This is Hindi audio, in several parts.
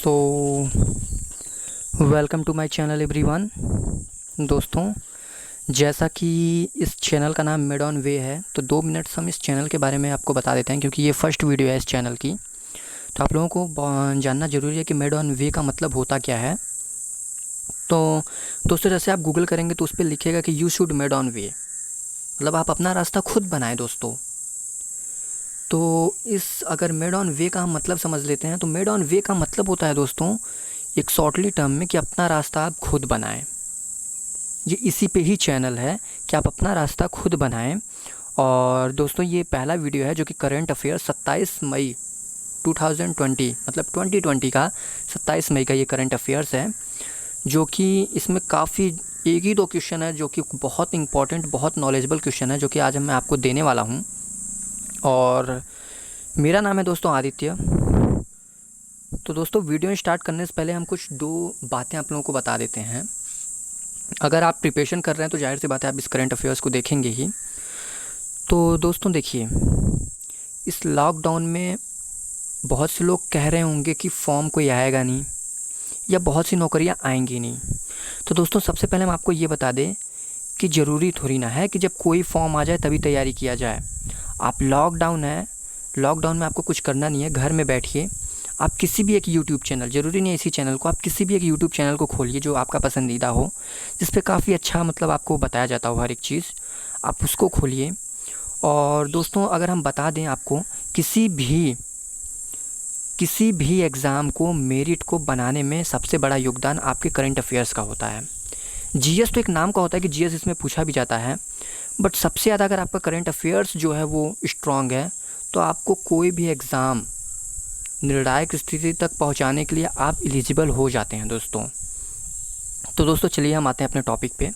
तो welcome to my channel everyone. दोस्तों, जैसा कि इस चैनल का नाम मेड ऑन वे है, तो 2 मिनट्स हम इस चैनल के बारे में आपको बता देते हैं, क्योंकि ये फर्स्ट वीडियो है इस चैनल की। तो आप लोगों को जानना ज़रूरी है कि मेड ऑन वे का मतलब होता क्या है। तो दोस्तों, जैसे आप गूगल करेंगे तो उस पर लिखेगा कि you should made on way, मतलब आप अपना रास्ता खुद बनाएं दोस्तों। तो अगर मेड ऑन वे का हम मतलब समझ लेते हैं, तो मेड ऑन वे का मतलब होता है दोस्तों, एक शॉर्टली टर्म में, कि अपना रास्ता आप खुद बनाएं। ये इसी पे ही चैनल है कि आप अपना रास्ता खुद बनाएं। और दोस्तों, ये पहला वीडियो है जो कि करंट अफेयर 27 मई 2020 मतलब 2020 का 27 मई का ये करंट अफेयर्स है, जो कि इसमें काफ़ी 1 ही 2 क्वेश्चन है जो कि बहुत इंपॉर्टेंट, बहुत नॉलेजेबल क्वेश्चन है, जो कि आज मैं आपको देने वाला हूँ। और मेरा नाम है दोस्तों आदित्य। तो दोस्तों, वीडियो स्टार्ट करने से पहले हम कुछ 2 बातें आप लोगों को बता देते हैं। अगर आप प्रिपरेशन कर रहे हैं तो जाहिर सी बात है आप इस करंट अफेयर्स को देखेंगे ही। तो दोस्तों देखिए, इस लॉकडाउन में बहुत से लोग कह रहे होंगे कि फॉर्म कोई आएगा नहीं या बहुत सी नौकरियां आएंगी नहीं। तो दोस्तों, सबसे पहले हम आपको ये बता दें कि ज़रूरी थोड़ी ना है कि जब कोई फॉर्म आ जाए तभी तैयारी किया जाए। आप लॉकडाउन में आपको कुछ करना नहीं है, घर में बैठिए। आप किसी भी एक यूट्यूब चैनल, ज़रूरी नहीं है इसी चैनल को, आप किसी भी एक यूट्यूब चैनल को खोलिए जो आपका पसंदीदा हो, जिस पे काफ़ी अच्छा मतलब आपको बताया जाता हो हर एक चीज़, आप उसको खोलिए। और दोस्तों, अगर हम बता दें आपको, किसी भी एग्ज़ाम को, मेरिट को बनाने में सबसे बड़ा योगदान आपके करंट अफेयर्स का होता है। जीएस तो एक नाम का होता है कि जीएस इसमें पूछा भी जाता है, बट सबसे ज़्यादा अगर आपका करंट अफेयर्स जो है वो स्ट्रॉन्ग है, तो आपको कोई भी एग्ज़ाम निर्णायक स्थिति तक पहुंचाने के लिए आप एलिजिबल हो जाते हैं दोस्तों। तो दोस्तों, चलिए हम आते हैं अपने टॉपिक पे।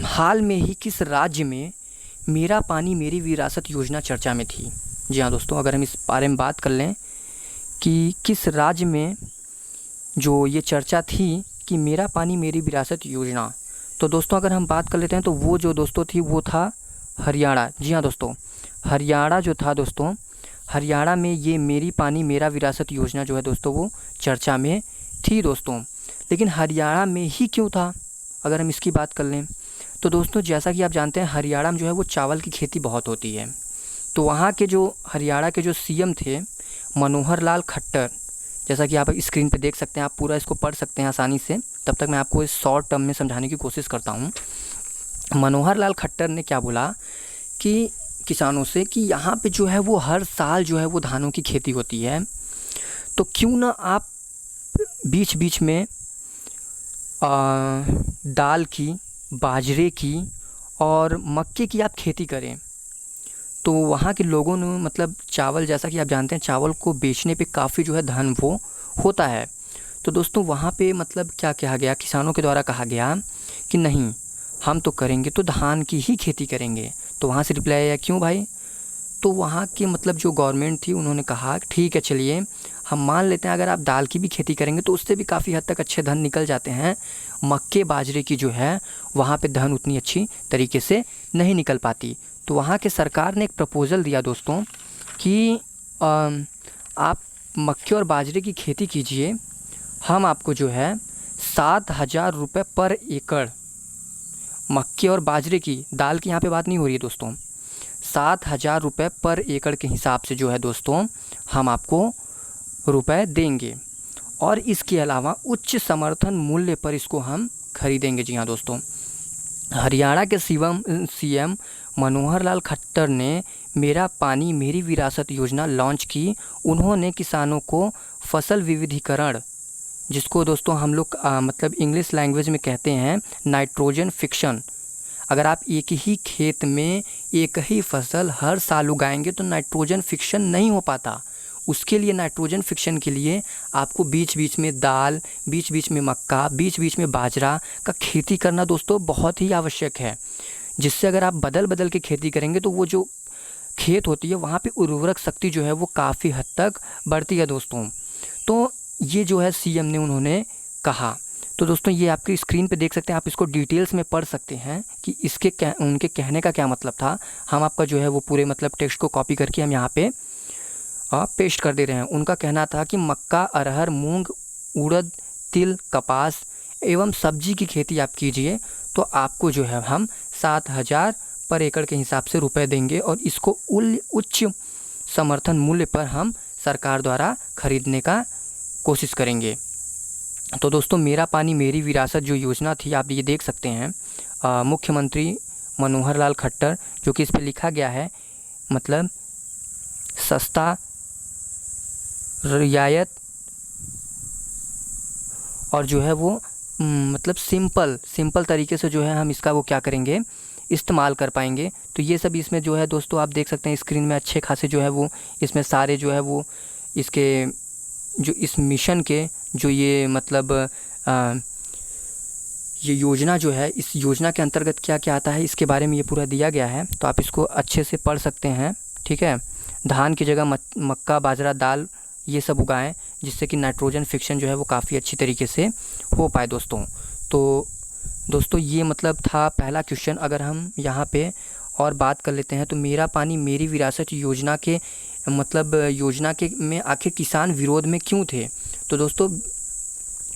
हाल में ही किस राज्य में मेरा पानी मेरी विरासत योजना चर्चा में थी? जी हाँ दोस्तों, अगर हम इस बारे में बात कर लें कि किस राज्य में जो ये चर्चा थी कि मेरा पानी मेरी विरासत योजना, तो दोस्तों अगर हम बात कर लेते हैं तो वो जो दोस्तों थी वो था हरियाणा। जी हाँ दोस्तों, हरियाणा जो था दोस्तों, हरियाणा में ये मेरी पानी मेरा विरासत योजना जो है दोस्तों वो चर्चा में थी दोस्तों। लेकिन हरियाणा में ही क्यों था, अगर हम इसकी बात कर लें तो दोस्तों, जैसा कि आप जानते हैं हरियाणा में जो है वो चावल की खेती बहुत होती है। तो वहाँ के जो हरियाणा के जो सीएम थे मनोहर लाल खट्टर, जैसा कि आप स्क्रीन पे देख सकते हैं, आप पूरा इसको पढ़ सकते हैं आसानी से, तब तक मैं आपको इस शॉर्ट टर्म में समझाने की कोशिश करता हूँ। मनोहर लाल खट्टर ने क्या बोला कि किसानों से कि यहाँ पे जो है वो हर साल जो है वो धानों की खेती होती है, तो क्यों ना आप बीच बीच में दाल की, बाजरे की और मक्के की आप खेती करें। तो वहाँ के लोगों ने मतलब चावल, जैसा कि आप जानते हैं चावल को बेचने पे काफ़ी जो है धन वो होता है। तो दोस्तों वहाँ पे मतलब क्या कहा गया, किसानों के द्वारा कहा गया कि नहीं, हम तो करेंगे तो धान की ही खेती करेंगे। तो वहाँ से रिप्लाई आया, क्यों भाई? तो वहाँ की मतलब जो गवर्नमेंट थी उन्होंने कहा ठीक है, चलिए हम मान लेते हैं अगर आप दाल की भी खेती करेंगे तो उससे भी काफ़ी हद तक अच्छे धन निकल जाते हैं। मक्के बाजरे की जो है वहाँ पे धन उतनी अच्छी तरीके से नहीं निकल पाती। तो वहाँ के सरकार ने एक प्रपोज़ल दिया दोस्तों कि आप मक्के और बाजरे की खेती कीजिए, हम आपको जो है 7,000 रुपये पर एकड़, मक्के और बाजरे की, दाल की यहाँ पे बात नहीं हो रही है दोस्तों, 7,000 रुपये पर एकड़ के हिसाब से जो है दोस्तों हम आपको रुपए देंगे, और इसके अलावा उच्च समर्थन मूल्य पर इसको हम खरीदेंगे। जी हाँ दोस्तों, हरियाणा के सीएम मनोहर लाल खट्टर ने मेरा पानी मेरी विरासत योजना लॉन्च की। उन्होंने किसानों को फसल विविधीकरण, जिसको दोस्तों हम लोग मतलब इंग्लिश लैंग्वेज में कहते हैं नाइट्रोजन फिक्शन, अगर आप एक ही खेत में एक ही फसल हर साल उगाएंगे तो नाइट्रोजन फिक्शन नहीं हो पाता। उसके लिए नाइट्रोजन फिक्शन के लिए आपको बीच बीच में दाल, बीच बीच में मक्का, बीच बीच में बाजरा का खेती करना दोस्तों बहुत ही आवश्यक है, जिससे अगर आप बदल बदल के खेती करेंगे तो वो जो खेत होती है वहाँ पे उर्वरक शक्ति जो है वो काफ़ी हद तक बढ़ती है दोस्तों। तो ये जो है सीएम ने उन्होंने कहा। तो दोस्तों ये आपकी स्क्रीन पे देख सकते हैं, आप इसको डिटेल्स में पढ़ सकते हैं कि उनके कहने का क्या मतलब था। हम आपका जो है वो पूरे मतलब टेक्स्ट को कॉपी करके हम यहाँ पे पेस्ट कर दे रहे हैं। उनका कहना था कि मक्का, अरहर, मूंग, उड़द, तिल, कपास एवं सब्जी की खेती आप कीजिए तो आपको जो है हम 7,000 पर एकड़ के हिसाब से रुपए देंगे और इसको उच्च समर्थन मूल्य पर हम सरकार द्वारा खरीदने का कोशिश करेंगे। तो दोस्तों, मेरा पानी मेरी विरासत जो योजना थी, आप ये देख सकते हैं मुख्यमंत्री मनोहर लाल खट्टर, जो कि इस पे लिखा गया है मतलब सस्ता, रियायत और जो है वो मतलब सिंपल तरीके से जो है हम इसका वो क्या करेंगे, इस्तेमाल कर पाएंगे। तो ये सब इसमें जो है दोस्तों आप देख सकते हैं स्क्रीन में अच्छे खासे जो है वो इसमें सारे जो है वो इसके जो इस मिशन के जो ये मतलब ये योजना जो है, इस योजना के अंतर्गत क्या क्या आता है इसके बारे में ये पूरा दिया गया है। तो आप इसको अच्छे से पढ़ सकते हैं, ठीक है। धान की जगह मक्का, बाजरा, दाल ये सब उगाएं जिससे कि नाइट्रोजन फिक्सन जो है वो काफ़ी अच्छी तरीके से हो पाए दोस्तों। तो दोस्तों ये मतलब था पहला क्वेश्चन। अगर हम यहाँ पे और बात कर लेते हैं तो मेरा पानी मेरी विरासत योजना के मतलब योजना के में आखिर किसान विरोध में क्यों थे। तो दोस्तों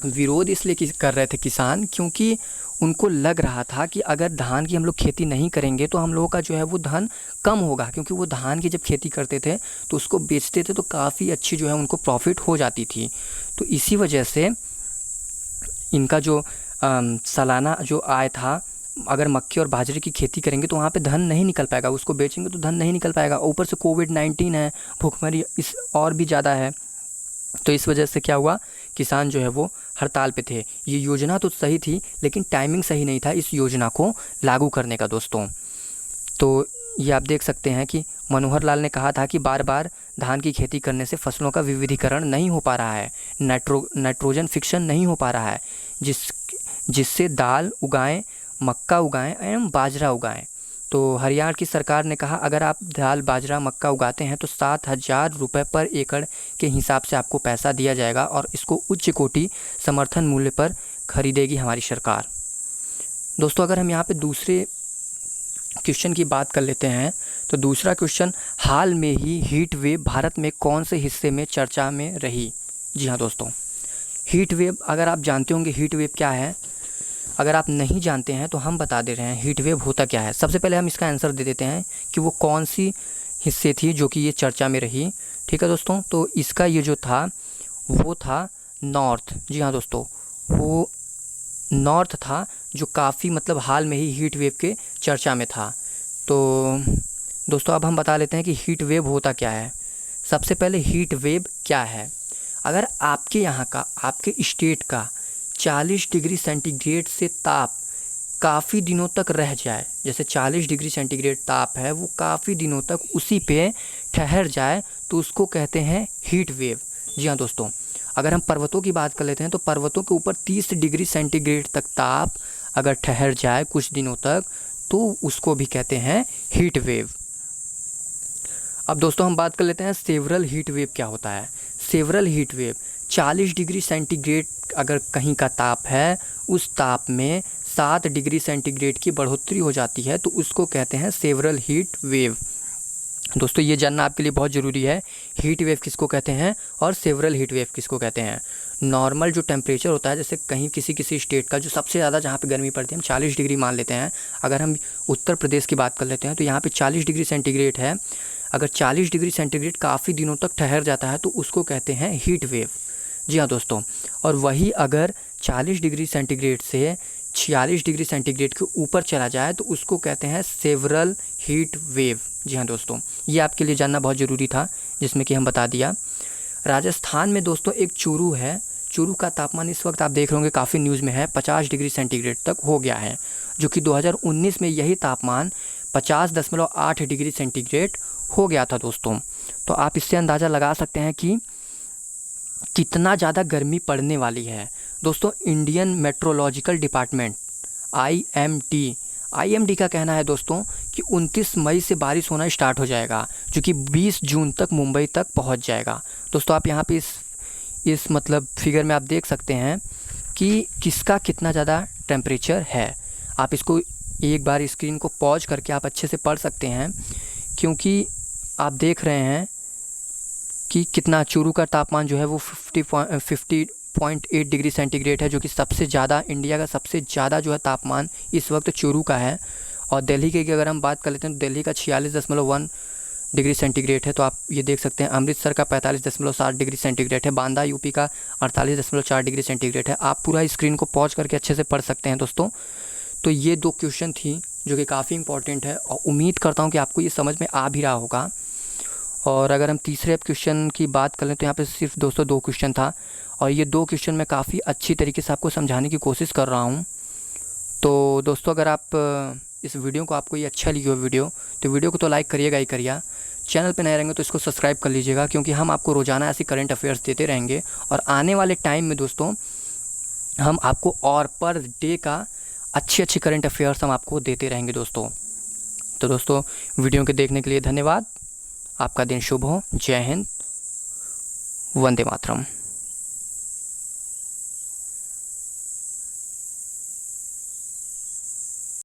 विरोध इसलिए कर रहे थे किसान क्योंकि उनको लग रहा था कि अगर धान की हम लोग खेती नहीं करेंगे तो हम लोगों का जो है वो धन कम होगा, क्योंकि वो धान की जब खेती करते थे तो उसको बेचते थे तो काफ़ी अच्छी जो है उनको प्रॉफिट हो जाती थी। तो इसी वजह से इनका जो सालाना जो आय था, अगर मक्के और बाजरे की खेती करेंगे तो वहाँ पे धन नहीं निकल पाएगा, उसको बेचेंगे तो धन नहीं निकल पाएगा। ऊपर से कोविड-19 है, भूखमरी इस और भी ज़्यादा है। तो इस वजह से क्या हुआ, किसान जो है वो हड़ताल पे थे। ये योजना तो सही थी लेकिन टाइमिंग सही नहीं था इस योजना को लागू करने का दोस्तों। तो ये आप देख सकते हैं कि मनोहर लाल ने कहा था कि बार बार धान की खेती करने से फसलों का विविधीकरण नहीं हो पा रहा है, नाइट्रोजन फिक्सन नहीं हो पा रहा है, जिससे दाल उगाएं, मक्का उगाएं एवं बाजरा उगाएं। तो हरियाणा की सरकार ने कहा अगर आप दाल, बाजरा, मक्का उगाते हैं तो 7,000 रुपये पर एकड़ के हिसाब से आपको पैसा दिया जाएगा और इसको उच्च कोटि समर्थन मूल्य पर खरीदेगी हमारी सरकार। दोस्तों अगर हम यहाँ पे दूसरे क्वेश्चन की बात कर लेते हैं तो दूसरा क्वेश्चन, हाल में ही हीट वेव भारत में कौन से हिस्से में चर्चा में रही। जी हाँ दोस्तों, हीट वेव अगर आप जानते होंगे हीट वेव क्या है, अगर आप नहीं जानते हैं तो हम बता दे रहे हैं हीट वेव होता क्या है। सबसे पहले हम इसका आंसर दे देते हैं कि वो कौन सी हिस्से थी जो कि ये चर्चा में रही। ठीक है दोस्तों, तो इसका ये जो था वो था नॉर्थ। जी हाँ दोस्तों, वो नॉर्थ था जो काफ़ी मतलब हाल में ही हीट वेव के चर्चा में था। तो दोस्तों अब हम बता लेते हैं कि हीट वेव होता क्या है। सबसे पहले हीट वेव क्या है, अगर आपके यहाँ का, आपके स्टेट का 40 डिग्री सेंटीग्रेड से ताप काफ़ी दिनों तक रह जाए, जैसे 40 डिग्री सेंटीग्रेड ताप है वो काफ़ी दिनों तक उसी पे ठहर जाए तो उसको कहते हैं हीट वेव। जी हाँ दोस्तों, अगर हम पर्वतों की बात कर लेते हैं तो पर्वतों के ऊपर 30 डिग्री सेंटीग्रेड तक ताप अगर ठहर जाए कुछ दिनों तक तो उसको भी कहते हैं हीट वेव। अब दोस्तों हम बात कर लेते हैं सेवरल हीट वेव क्या होता है। Several heat wave 40 degree centigrade अगर कहीं का ताप है, उस ताप में 7 डिग्री सेंटीग्रेड की बढ़ोतरी हो जाती है तो उसको कहते हैं सेवरल हीट वेव। दोस्तों ये जानना आपके लिए बहुत ज़रूरी है, हीट वेव किसको कहते हैं और सेवरल हीट वेव किसको कहते हैं। नॉर्मल जो टेम्परेचर होता है, जैसे कहीं किसी स्टेट का जो सबसे ज़्यादा जहाँ पे गर्मी पड़ती है हम 40 डिग्री मान लेते हैं। अगर हम उत्तर प्रदेश की बात कर लेते हैं तो यहाँ पे 40 डिग्री सेंटीग्रेड है। अगर 40 डिग्री सेंटीग्रेड काफ़ी दिनों तक ठहर जाता है तो उसको कहते हैं हीट वेव। जी हाँ दोस्तों, और वही अगर 40 डिग्री सेंटीग्रेड से 46 डिग्री सेंटीग्रेड के ऊपर चला जाए तो उसको कहते हैं सेवरल हीट वेव। जी हाँ दोस्तों, ये आपके लिए जानना बहुत ज़रूरी था जिसमें कि हम बता दिया। राजस्थान में दोस्तों एक चूरू है, चूरू का तापमान इस वक्त आप देख रहे होंगे काफ़ी न्यूज़ में है, 50 डिग्री सेंटीग्रेड तक हो गया है, जो कि 2019 में यही तापमान 50.8 डिग्री सेंटीग्रेड हो गया था दोस्तों। तो आप इससे अंदाज़ा लगा सकते हैं कि कितना ज़्यादा गर्मी पड़ने वाली है। दोस्तों इंडियन मेट्रोलॉजिकल डिपार्टमेंट IMD का कहना है दोस्तों कि 29 मई से बारिश होना स्टार्ट हो जाएगा, जो कि 20 जून तक मुंबई तक पहुंच जाएगा। दोस्तों आप यहाँ पे इस मतलब फिगर में आप देख सकते हैं कि किसका कितना ज़्यादा टेम्परेचर है। आप इसको एक बार स्क्रीन को पॉज करके आप अच्छे से पढ़ सकते हैं, क्योंकि आप देख रहे हैं कि कितना चूरू का तापमान जो है वो 50.8 डिग्री सेंटीग्रेड है, जो कि सबसे ज़्यादा, इंडिया का सबसे ज़्यादा जो है तापमान इस वक्त चूरू का है। और दिल्ली की अगर हम बात कर लेते हैं तो दिल्ली का 46.1 डिग्री सेंटीग्रेड है। तो आप ये देख सकते हैं अमृतसर का 45.7 डिग्री सेंटीग्रेड है, बांदा यूपी का 48.4 डिग्री सेंटीग्रेड है। आप पूरा स्क्रीन को पॉज करके अच्छे से पढ़ सकते हैं दोस्तों। तो ये 2 क्वेश्चन थी जो कि काफ़ी इंपॉर्टेंट है और उम्मीद करता हूँ कि आपको ये समझ में आ भी रहा होगा। और अगर हम तीसरे क्वेश्चन की बात कर लें तो यहाँ पे सिर्फ दोस्तों 2 क्वेश्चन था और ये 2 क्वेश्चन मैं काफ़ी अच्छी तरीके से आपको समझाने की कोशिश कर रहा हूँ। तो दोस्तों अगर आप इस वीडियो को, आपको ये अच्छा लगी हो वीडियो, तो वीडियो को तो लाइक करिएगा ही करिएगा। चैनल पे नए रहेंगे तो इसको सब्सक्राइब कर लीजिएगा, क्योंकि हम आपको रोज़ाना ऐसी करंट अफेयर्स देते रहेंगे। और आने वाले टाइम में दोस्तों हम आपको और पर डे का अच्छी करंट अफेयर्स हम आपको देते रहेंगे दोस्तों। तो दोस्तों वीडियो के देखने के लिए धन्यवाद। आपका दिन शुभ हो। जय हिंद, वंदे मातरम।